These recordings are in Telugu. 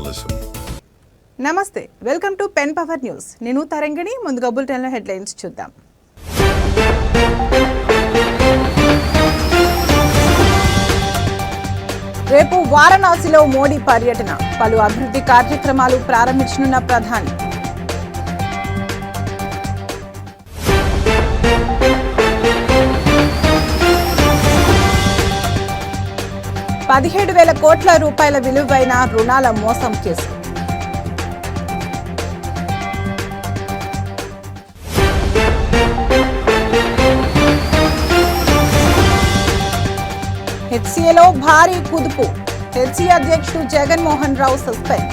journalism. నమస్తే, welcome to pen power news. నేను తరంగిణి. ముందుగా బులెటిన్లో హెడ్లైన్స్ చూద్దాం. రేపు వారణాసిలో మోడీ పర్యటన, పలు అభివృద్ధి కార్యక్రమాలు ప్రారంభించనున్న ప్రధాని. ₹17,000 కోట్ల విలువైన రుణాల మోసం కేసు. హెచ్సీఏలో భారీ కుదుపు, హెచ్సీ అధ్యక్షుడు జగన్మోహన్ రావు సస్పెండ్.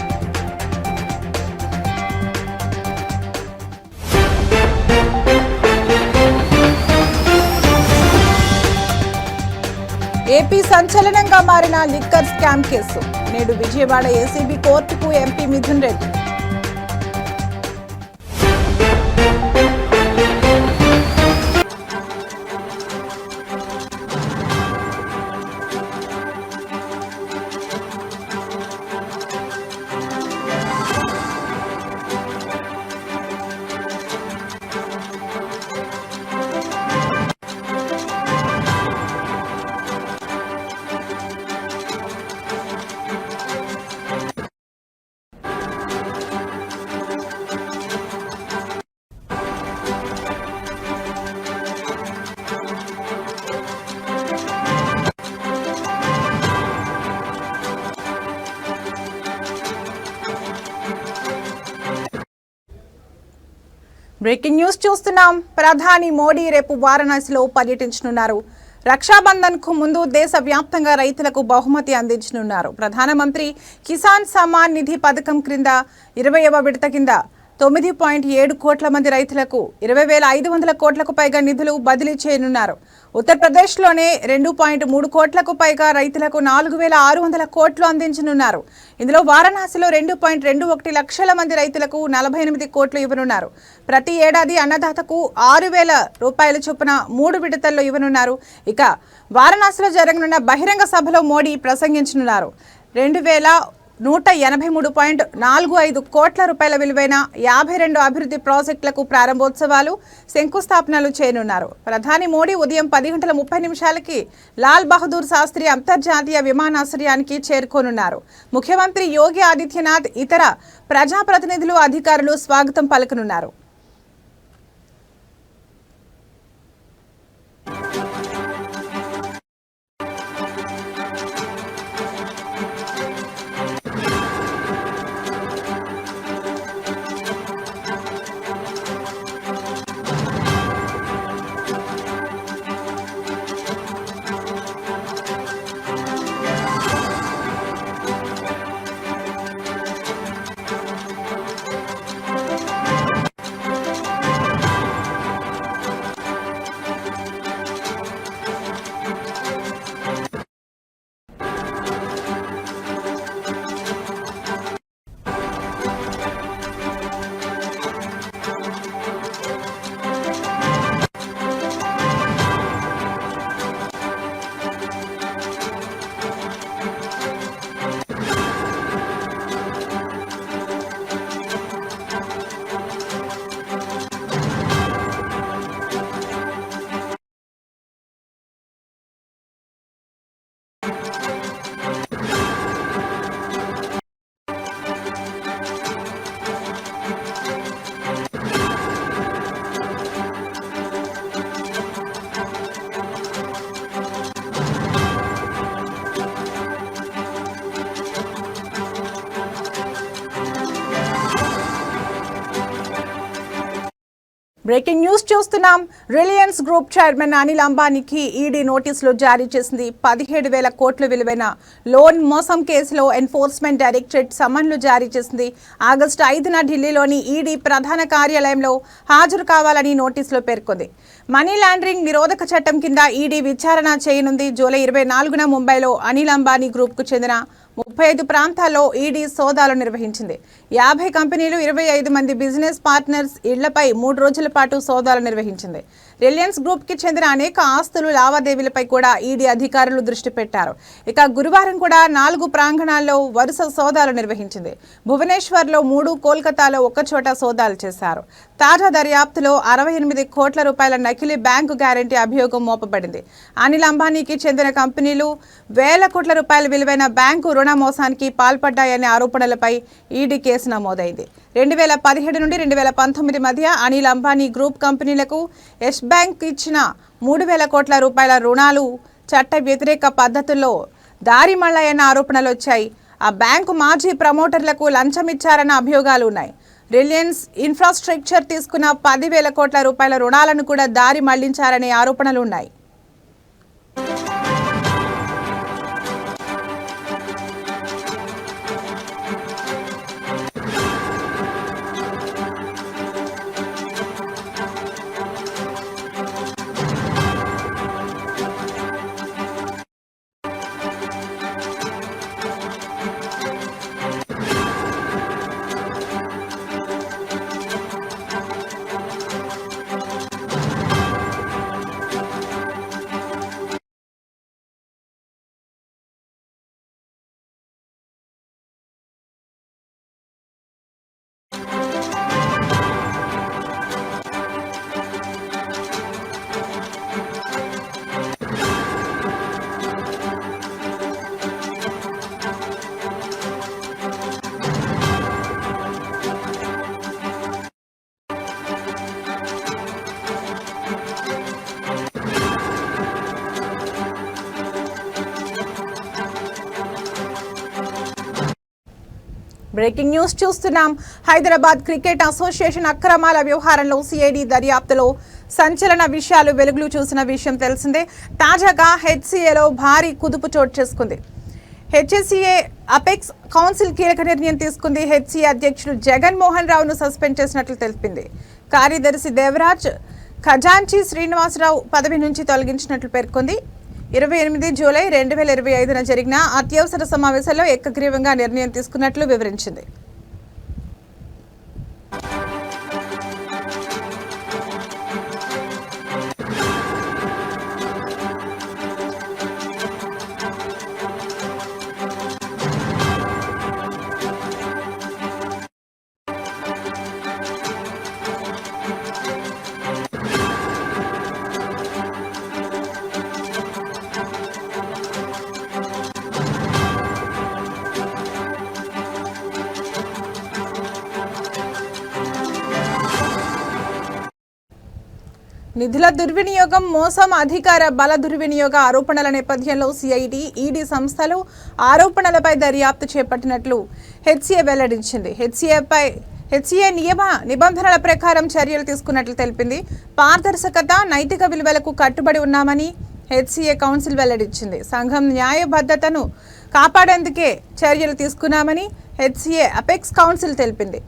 ఏపీ సంచలనంగా మారిన లిక్కర్ స్కామ్ కేసు. నేడు విజయవాడ ఏసీబీ కోర్టుకు MP Mithun Reddy. Breaking news చూస్తున్నాం. ప్రధాని మోడీ రేపు వారణాసిలో పర్యటించనున్నారు. రక్షాబంధన్ కు ముందు దేశవ్యాప్తంగా రైతులకు బహుమతి అందించనున్నారు. ప్రధానమంత్రి కిసాన్ సమ్మాన్ నిధి పథకం క్రింద 20వ విడత కింద 9.7 కోట్ల మంది రైతులకు 20,500 కోట్లకు పైగా నిధులు బదిలీ చేయనున్నారు. ఉత్తరప్రదేశ్లోనే 2.3 కోట్లకు పైగా రైతులకు 4,600 కోట్లు అందించనున్నారు. ఇందులో వారణాసిలో 2.21 లక్షల మంది రైతులకు 48 కోట్లు ఇవ్వనున్నారు. ప్రతి ఏడాది అన్నదాతకు ₹6,000 చొప్పున 3 విడతల్లో ఇవ్వనున్నారు. ఇక వారణాసిలో జరగనున్న బహిరంగ సభలో మోడీ ప్రసంగించనున్నారు. 2,183.45 కోట్ల విలువైన 52 అభివృద్ధి ప్రాజెక్టులకు ప్రారంభోత్సవాలు, శంకుస్థాపనలు చేయనున్నారు. ప్రధాని మోడీ ఉదయం 10:30 లాల్ బహదూర్ శాస్త్రి అంతర్జాతీయ విమానాశ్రయానికి చేరుకోనున్నారు. ముఖ్యమంత్రి యోగి ఆదిత్యనాథ్, ఇతర ప్రజాప్రతినిధులు, అధికారులు స్వాగతం పలకనున్నారు. బ్రేకింగ్ న్యూస్ చూస్తున్నాం. రిలయన్స్ గ్రూప్ చైర్మన్ అనిల్ అంబానీకి ఈడీ నోటీసులు జారీ చేసింది. 17,000 కోట్ల విలువైన లోన్ మోసం కేసులో ఎన్ఫోర్స్మెంట్ డైరెక్టరేట్ సమన్లు జారీ చేసింది. ఆగస్టు 5న ఢిల్లీలోని ఈడీ ప్రధాన కార్యాలయంలో హాజరు కావాలని నోటీసులో పేర్కొంది. మనీ లాండరింగ్ నిరోధక చట్టం కింద ఈడీ విచారణ చేయనుంది. జూలై 24న ముంబైలో అనిల్ అంబానీ గ్రూప్కు చెందిన 35 ప్రాంతాల్లో ఈడీ సోదాలు నిర్వహించింది. 50 కంపెనీలు, 25 మంది బిజినెస్ పార్ట్నర్స్ ఇళ్లపై 3 రోజుల పాటు సోదాలు నిర్వహించింది. రిలయన్స్ గ్రూప్ కి చెందిన అనేక ఆస్తులు, లావాదేవీలపై కూడా ఈడీ అధికారులు దృష్టి పెట్టారు. ఇక గురువారం కూడా 4 ప్రాంగణాల్లో వరుస సోదాలు నిర్వహించింది. భువనేశ్వర్లో 3, కోల్కతాలో ఒక్కచోట సోదాలు చేశారు. తాజా దర్యాప్తులో 68 కోట్ల రూపాయల నకిలీ బ్యాంకు గ్యారంటీ అభియోగం మోపబడింది. అనిల్ అంబానీకి చెందిన కంపెనీలు వేల కోట్ల రూపాయల విలువైన బ్యాంకు రుణ మోసానికి పాల్పడ్డాయనే ఆరోపణలపై ఈడీ కేసు నమోదైంది. 2017 నుండి 2019 మధ్య అనిల్ అంబానీ గ్రూప్ కంపెనీలకు యెస్ బ్యాంక్ ఇచ్చిన 3,000 కోట్ల రూపాయల రుణాలు చట్ట వ్యతిరేక పద్ధతుల్లో దారి మళ్లాయన్న ఆరోపణలు వచ్చాయి. ఆ బ్యాంకు మాజీ ప్రమోటర్లకు లంచం ఇచ్చారన్న అభియోగాలు ఉన్నాయి. రిలయన్స్ ఇన్ఫ్రాస్ట్రక్చర్ తీసుకున్న 10,000 కోట్ల రూపాయల రుణాలను కూడా దారి మళ్లించారనే ఆరోపణలు ఉన్నాయి. బ్రేకింగ్ న్యూస్ చూస్తున్నాం. హైదరాబాద్ క్రికెట్ అసోసియేషన్ అక్రమాల వ్యవహారంలో సిఐడి దర్యాప్తులో సంచలన విషయాలు వెలుగులు చూసిన విషయం తెలిసిందే. తాజాగా హెచ్సిఏలో భారీ కుదుపు చోటు చేసుకుంది. హెచ్సిఏ అపెక్స్ కౌన్సిల్ కీలక నిర్ణయం తీసుకుంది. హెచ్సిఏ అధ్యక్షుడు జగన్మోహన్ రావును సస్పెండ్ చేసినట్లు తెలిపింది. కార్యదర్శి దేవరాజ్, ఖజాంచీ శ్రీనివాసరావు పదవి నుంచి తొలగించినట్లు పేర్కొంది. 28 జూలై 2025న జరిగిన అత్యవసర సమావేశంలో ఏకగ్రీవంగా నిర్ణయం తీసుకున్నట్లు వివరించింది. నిధుల దుర్వినియోగం, మోసం, అధికార బల దుర్వినియోగ ఆరోపణల నేపథ్యంలో సిఐడి, ఈడీ సంస్థలు ఆరోపణలపై దర్యాప్తు చేపట్టినట్లు హెచ్సిఏ వెల్లడించింది. హెచ్సిఏ నియమ నిబంధనల ప్రకారం చర్యలు తీసుకున్నట్లు తెలిపింది. పారదర్శకత, నైతిక విలువలకు కట్టుబడి ఉన్నామని హెచ్సిఏ కౌన్సిల్ వెల్లడించింది. సంఘం న్యాయబద్ధతను కాపాడేందుకే చర్యలు తీసుకున్నామని హెచ్సిఏ అపెక్స్ కౌన్సిల్ తెలిపింది.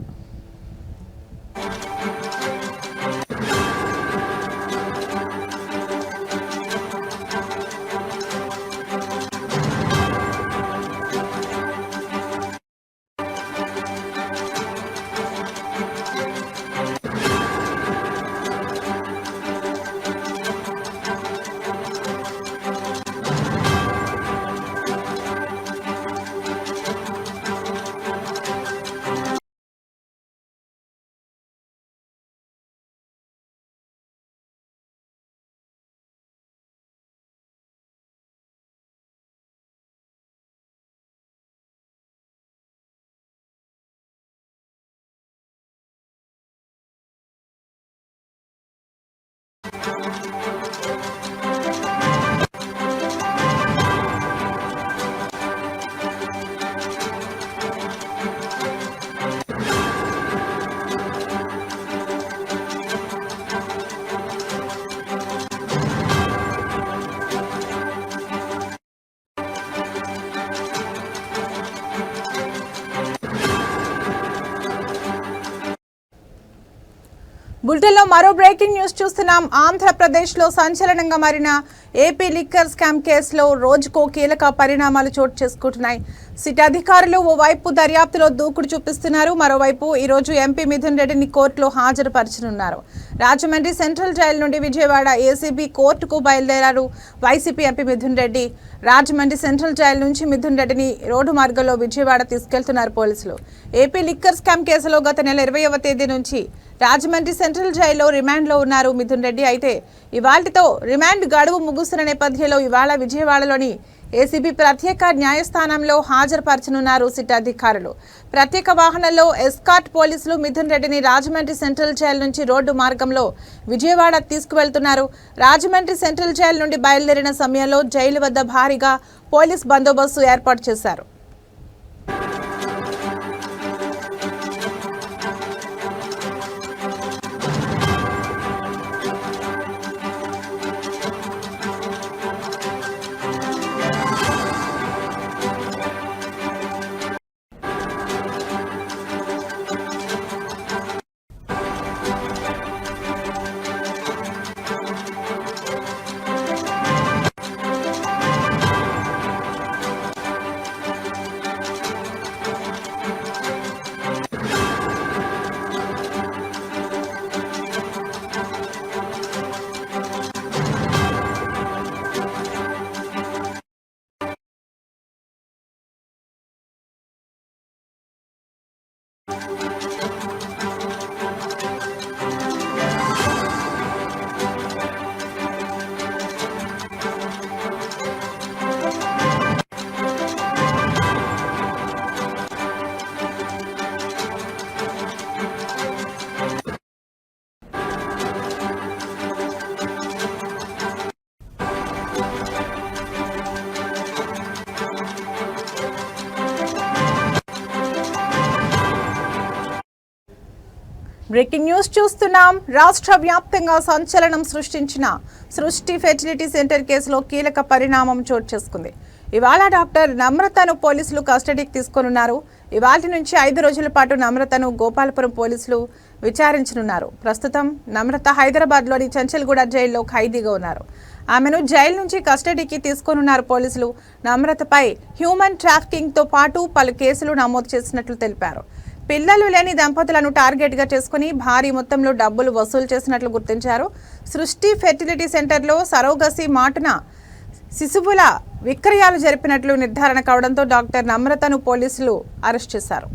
బులెటిన్లో మరో బ్రేకింగ్ న్యూస్ చూస్తున్నాం. ఆంధ్రప్రదేశ్లో సంచలనంగా మారిన ఏపీ లిక్కర్ స్కామ్ కేసులో రోజుకో కీలక పరిణామాలు చోటు చేసుకుంటున్నాయి. సిట్ అధికారులు ఓవైపు దర్యాప్తులో దూకుడు చూపిస్తున్నారు. మరోవైపు ఈరోజు ఎంపీ మిథున్ రెడ్డిని కోర్టులో హాజరుపరచనున్నారు. రాజమండ్రి సెంట్రల్ జైలు నుండి విజయవాడ ఏసీబీ కోర్టుకు బయలుదేరారు YCP MP Mithun Reddy. Rajahmundry central jail నుంచి మిథున్ రెడ్డిని రోడ్డు మార్గంలో విజయవాడ తీసుకెళ్తున్నారు పోలీసులు. ఏపీ లిక్కర్ స్కామ్ కేసులో గత నెల 20వ తేదీ నుంచి రాజమండ్రి సెంట్రల్ జైల్లో రిమాండ్లో ఉన్నారు మిథున్ రెడ్డి. అయితే ఇవాళ్టితో రిమాండ్ గడువు ముగుస్తున్న నేపథ్యంలో ఇవాళ విజయవాడలోని ఏసీబీ ప్రత్యేక న్యాయస్థానంలో హాజరుపరచనున్నారు సిట్ అధికారులు. ప్రత్యేక వాహనంలో ఎస్కార్ట్ పోలీసులు మిథున్ రెడ్డిని రాజమండ్రి సెంట్రల్ జైలు నుంచి రోడ్డు మార్గంలో విజయవాడ తీసుకువెళ్తున్నారు. రాజమండ్రి సెంట్రల్ జైలు నుండి బయలుదేరిన సమయంలో జైలు వద్ద భారీగా పోలీస్ బందోబస్తు ఏర్పాటు చేశారు. బ్రేకింగ్ న్యూస్ చూస్తున్నాం. రాష్ట్ర వ్యాప్తంగా సంచలనం సృష్టించిన సృష్టి ఫెర్టిలిటీ సెంటర్ కేసులో కీలక పరిణామం చోటు చేసుకుంది. ఇవాళ డాక్టర్ నమ్రతను పోలీసులు కస్టడీకి తీసుకొనున్నారు. ఇవాళ నుంచి 5 రోజుల పాటు నమ్రతను గోపాలపురం పోలీసులు విచారించనున్నారు. ప్రస్తుతం నమ్రత హైదరాబాద్లోని చంచల్గూడ జైల్లో ఖైదీగా ఉన్నారు. ఆమెను జైలు నుంచి కస్టడీకి తీసుకొనున్నారు పోలీసులు. నమ్రతపై హ్యూమన్ ట్రాఫికింగ్తో పాటు పలు కేసులు నమోదు చేసినట్లు తెలిపారు. పిల్లలు లేని దంపతులను టార్గెట్గా చేసుకుని భారీ మొత్తంలో డబ్బులు వసూలు చేసినట్లు గుర్తించారు. సృష్టి ఫెర్టిలిటీ సెంటర్లో సరోగసి మాటున శిశువుల విక్రయాలు జరిపినట్లు నిర్ధారణ కావడంతో డాక్టర్ నమ్రతను పోలీసులు అరెస్ట్ చేశారు.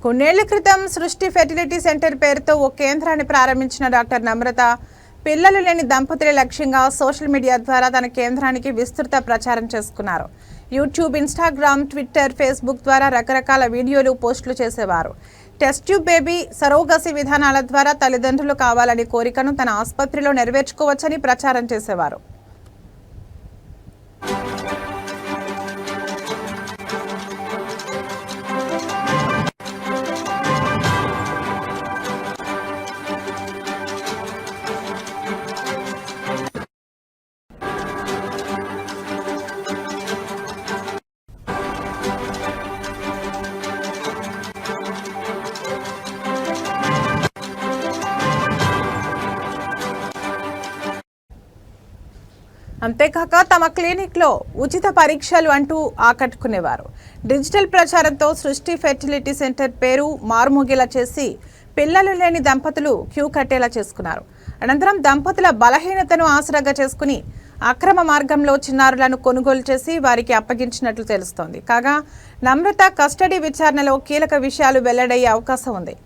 కొన్నేళ్ల క్రితం సృష్టి ఫెర్టిలిటీ సెంటర్ పేరుతో ఓ కేంద్రాన్ని ప్రారంభించిన డాక్టర్ నమ్రత పిల్లలు లేని దంపతుల లక్ష్యంగా సోషల్ మీడియా ద్వారా తన కేంద్రానికి విస్తృత ప్రచారం చేసుకున్నారు. యూట్యూబ్, ఇన్స్టాగ్రామ్, ట్విట్టర్, ఫేస్బుక్ ద్వారా రకరకాల వీడియోలు, పోస్టులు చేసేవారు. టెస్ట్ ట్యూబ్ బేబీ, సరోగసి విధానాల ద్వారా తల్లిదండ్రులు కావాలనే కోరికను తన ఆసుపత్రిలో నెరవేర్చుకోవచ్చని ప్రచారం చేసేవారు. అంతేకాక తమ క్లినిక్లో ఉచిత పరీక్షలు అంటూ ఆకట్టుకునేవారు. డిజిటల్ ప్రచారంతో సృష్టి ఫెర్టిలిటీ సెంటర్ పేరు మారుమోగేలా చేసి పిల్లలు లేని దంపతులు క్యూ కట్టేలా చేసుకున్నారు. అనంతరం దంపతుల బలహీనతను ఆసరాగా చేసుకుని అక్రమ మార్గంలో చిన్నారులను కొనుగోలు చేసి వారికి అప్పగించినట్లు తెలుస్తోంది. కాగా నమ్రత కస్టడీ విచారణలో కీలక విషయాలు వెల్లడయ్యే అవకాశం ఉంది.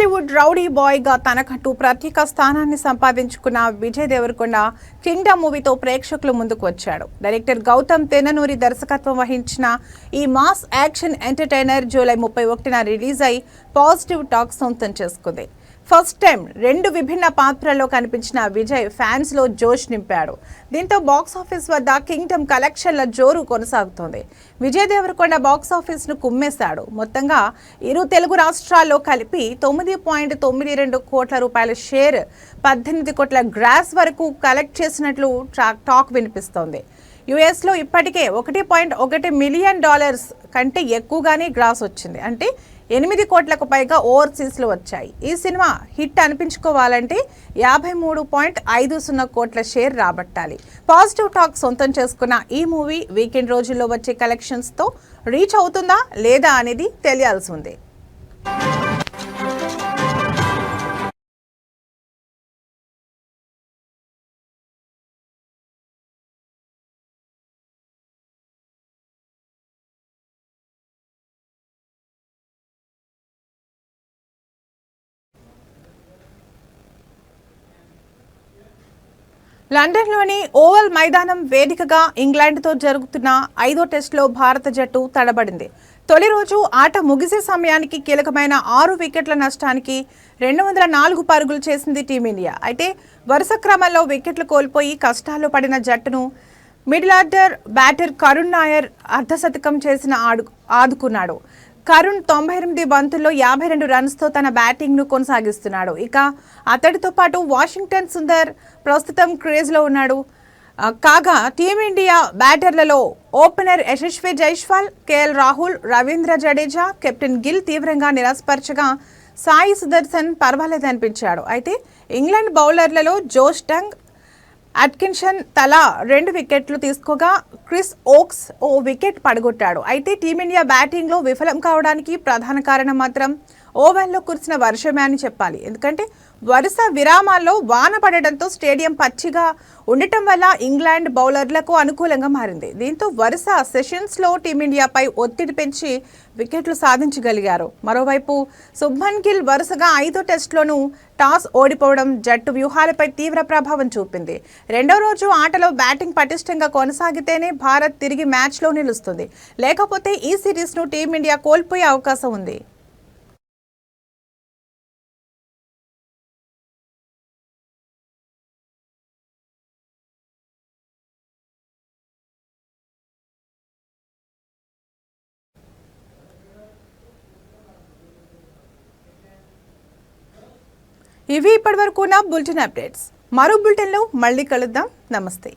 టాలీవుడ్ రౌడీ బాయ్ గా తనకంటూ ప్రత్యేక స్థానాన్ని సంపాదించుకున్న విజయ్ దేవరకొండ కింగ్డమ్ మూవీతో ప్రేక్షకుల ముందుకు వచ్చాడు. డైరెక్టర్ గౌతమ్ తెన్ననూరి దర్శకత్వం వహించిన ఈ మాస్ యాక్షన్ ఎంటర్టైనర్ జూలై 31న రిలీజ్ అయి పాజిటివ్ టాక్ సొంతం చేసుకుంది. ఫస్ట్ టైం 2 విభిన్న పాత్రల్లో కనిపించిన విజయ్ ఫ్యాన్స్ లో జోష్ నింపాడు. దీంతో బాక్స్ ఆఫీస్ వద్ద కింగ్డమ్ కలెక్షన్ల జోరు కొనసాగుతోంది. విజయ్ దేవరకొండ బాక్స్ ఆఫీస్ ను కుమ్మేశాడు. మొత్తంగా ఇరు తెలుగు రాష్ట్రాల్లో కలిపి 9.92 కోట్ల రూపాయల షేర్, 18 కోట్ల గ్రాస్ వరకు కలెక్ట్ చేసినట్లు టాక్ వినిపిస్తోంది. యుఎస్లో ఇప్పటికే $1.1 మిలియన్ కంటే ఎక్కువగానే గ్రాస్ వచ్చింది. అంటే 8 కోట్లకు పైగా ఓవర్సీస్లో వచ్చాయి. ఈ సినిమా హిట్ అనిపించుకోవాలంటే 53.50 కోట్ల షేర్ రాబట్టాలి. పాజిటివ్ టాక్ సొంతం చేసుకున్న ఈ మూవీ వీకెండ్ రోజుల్లో వచ్చే కలెక్షన్స్తో రీచ్ అవుతుందా లేదా అనేది తెలియాల్సి ఉంది. లండన్లోని ఓవల్ మైదానం వేదికగా ఇంగ్లాండ్తో జరుగుతున్న 5వ టెస్టులో భారత జట్టు తడబడింది. తొలి రోజు ఆట ముగిసే సమయానికి కీలకమైన 6 వికెట్ల నష్టానికి 204 పరుగులు చేసింది టీమిండియా. అయితే వరుస క్రమంలో వికెట్లు కోల్పోయి కష్టాల్లో పడిన జట్టును middle order batter Karun Nair అర్ధశతకం చేసిన ఆదుకున్నాడు. కరుణ్ 98 బంతుల్లో 52 రన్స్తో తన బ్యాటింగ్ను కొనసాగిస్తున్నాడు. ఇక అతడితో పాటు వాషింగ్టన్ సుందర్ ప్రస్తుతం క్రేజ్లో ఉన్నాడు. కాగా టీమిండియా బ్యాటర్లలో opener Yashasvi Jaiswal, KL Rahul, Ravindra Jadeja, captain Gill తీవ్రంగా నిరాశపరచగా సాయి సుదర్శన్ పర్వాలేదనిపించాడు. అయితే ఇంగ్లాండ్ బౌలర్లలో జోష్ టంగ్, అట్కిన్సన్ తలా 2 వికెట్లు తీసుకోగా క్రిస్ ఓక్స్ ఓ వికెట్ పడగొట్టాడు. అయితే టీమిండియా బ్యాటింగ్లో విఫలం కావడానికి ప్రధాన కారణం మాత్రం ఓవెన్లో కురిసిన వర్షమే అని చెప్పాలి. ఎందుకంటే వరుస విరామాల్లో వాన పడడంతో స్టేడియం పచ్చిగా ఉండటం వల్ల ఇంగ్లాండ్ బౌలర్లకు అనుకూలంగా మారింది. దీంతో వరుస సెషన్స్లో టీమిండియాపై ఒత్తిడి పెంచి వికెట్లు సాధించగలిగారు. మరోవైపు శుభ్మన్ గిల్ వరుసగా 5వ టెస్టులోనూ టాస్ ఓడిపోవడం జట్టు వ్యూహాలపై తీవ్ర ప్రభావం చూపింది. రెండో రోజు ఆటలో బ్యాటింగ్ పటిష్టంగా కొనసాగితేనే భారత్ తిరిగి మ్యాచ్లో నిలుస్తుంది. లేకపోతే ఈ సిరీస్ను టీమిండియా కోల్పోయే అవకాశం ఉంది. ఇవి ఇప్పటివరకు నా బులెటిన్ అప్డేట్స్. మరో బులెటిన్లో మళ్ళీ కలుద్దాం. నమస్తే.